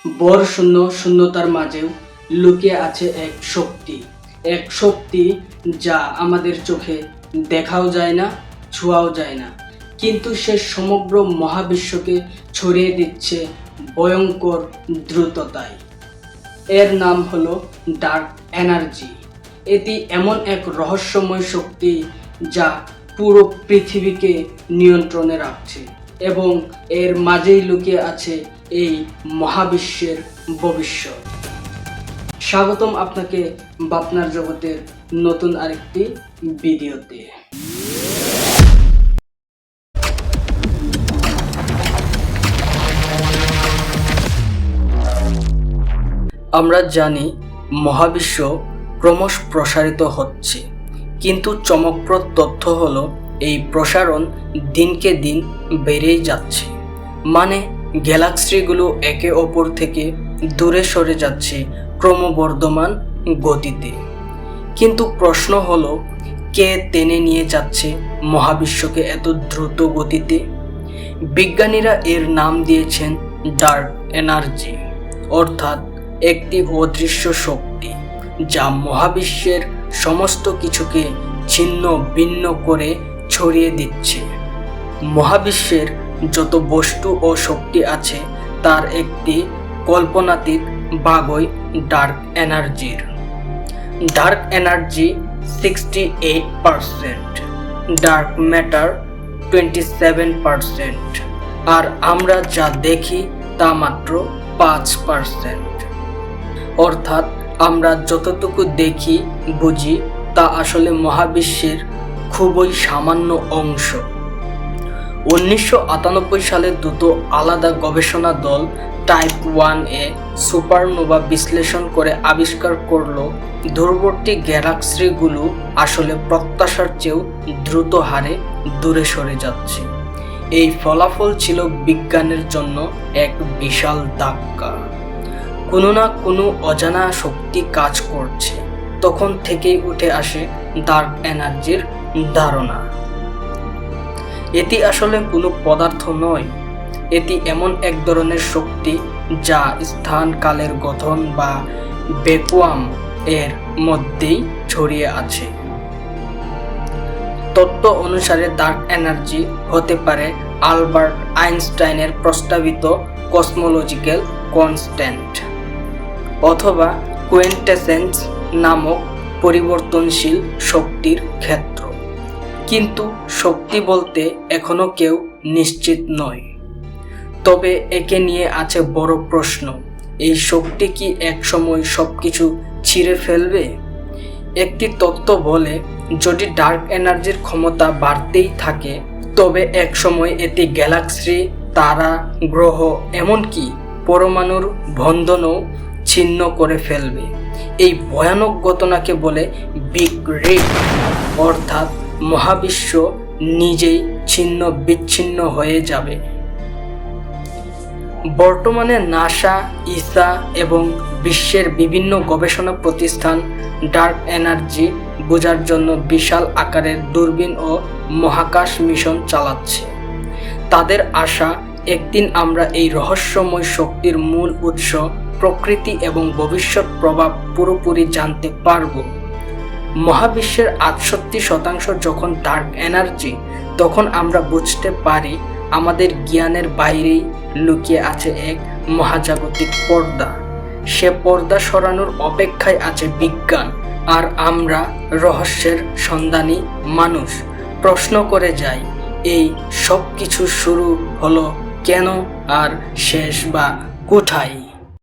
বর শূন্য শূন্যতার মাঝেও লুকিয়ে আছে এক শক্তি যা আমাদের চোখে দেখাও যায় না, ছোঁয়াও যায় না, কিন্তু সে সমগ্র মহাবিশ্বকে ছড়িয়ে দিচ্ছে ভয়ঙ্কর দ্রুততায়। এর নাম হলো ডার্ক এনার্জি। এটি এমন এক রহস্যময় শক্তি যা পুরো পৃথিবীকে নিয়ন্ত্রণে রাখছে এবং এর মাঝেই লুকিয়ে আছে এই মহাবিশ্বের ভবিষ্যৎ। স্বাগতম আপনাকে ভাবনার জগতের নতুন আরেকটি ভিডিওতে। আমরা জানি মহাবিশ্ব ক্রমশ প্রসারিত হচ্ছে, কিন্তু চমকপ্রদ তথ্য হলো এই প্রসারণ দিনকে দিন বেড়েই যাচ্ছে। মানে গ্যালাক্সিগুলো একে অপর থেকে দূরে সরে যাচ্ছে ক্রমবর্ধমান গতিতে। কিন্তু প্রশ্ন হলো, কে টেনে নিয়ে যাচ্ছে মহাবিশ্বকে এত দ্রুত গতিতে? বিজ্ঞানীরা এর নাম দিয়েছেন ডার্ক এনার্জি, অর্থাৎ একটি অদৃশ্য শক্তি যা মহাবিশ্বের সমস্ত কিছুকে ছিন্ন ভিন্ন করে ছড়িয়ে দিচ্ছে। মহাবিশ্বের যত বস্তু ও শক্তি আছে তার একটি কল্পনাতীত ভাগই ডার্ক এনার্জির। ডার্ক এনার্জি 68%, ডার্ক ম্যাটার 27%, আর আমরা যা দেখি তা মাত্র 5%। অর্থাৎ আমরা যতটুকু দেখি বুঝি তা আসলে মহাবিশ্বের খুবই সামান্য অংশ। 1998 সালে দুটো আলাদা গবেষণা দল টাইপ 1A সুপারনোভা বিশ্লেষণ করে আবিষ্কার করলো দূরবর্তী গ্যালাক্সিগুলো আসলে প্রত্যাশার চেয়েও দ্রুত হারে দূরে সরে যাচ্ছে। এই ফলাফল ছিল বিজ্ঞানের জন্য এক বিশাল ধাক্কা। কোনো না কোনো অজানা শক্তি কাজ করছে। তখন থেকেই উঠে আসে ডার্ক এনার্জির ধারণা। এটি আসলে কোনো পদার্থ নয়, এটি এমন এক ধরনের শক্তি যা স্থান কালের গঠন বা ভ্যাকুয়াম এর মধ্যেই ছড়িয়ে আছে। তত্ত্ব অনুসারে ডার্ক এনার্জি হতে পারে আলবার্ট আইনস্টাইনের প্রস্তাবিত কসমোলজিক্যাল কনস্ট্যান্ট অথবা কোয়েন্টেসেন্স নামক পরিবর্তনশীল শক্তির ক্ষেত্র। কিন্তু শক্তি বলতে এখনো কেউ নিশ্চিত নয়। তবে একে নিয়ে আছে বড় প্রশ্ন, এই শক্তি কি একসময় সবকিছু ছিঁড়ে ফেলবে? একটি তত্ত্ব বলে, যদি ডার্ক এনার্জির ক্ষমতা বাড়তেই থাকে তবে একসময় এটি গ্যালাক্সি, তারা, গ্রহ, এমনকি পরমাণুর বন্ধনও ছিন্ন করে ফেলবে। এই ভয়ানক ঘটনাকে বলে বিগ রিপ, অর্থাৎ মহাবিশ্ব নিজেই ছিন্ন বিচ্ছিন্ন হয়ে যাবে। বর্তমানে নাসা, ইসা এবং বিশ্বের বিভিন্ন গবেষণা প্রতিষ্ঠান ডার্ক এনার্জি বোঝার জন্য বিশাল আকারের দূরবীন ও মহাকাশ মিশন চালাচ্ছে। তাদের আশা, একদিন আমরা এই রহস্যময় শক্তির মূল উৎস, প্রকৃতি এবং ভবিষ্যৎ প্রভাব পুরোপুরি জানতে পারব। মহাবিশ্বের 68% যখন ডার্ক এনার্জি, তখন আমরা বুঝতে পারি আমাদের জ্ঞানের বাইরেই লুকিয়ে আছে এক মহাজাগতিক পর্দা। সে পর্দা সরানোর অপেক্ষায় আছে বিজ্ঞান, আর আমরা রহস্যের সন্ধানী মানুষ প্রশ্ন করে যাই, এই সব কিছু শুরু হলো কেন আর শেষ বা কোথায়?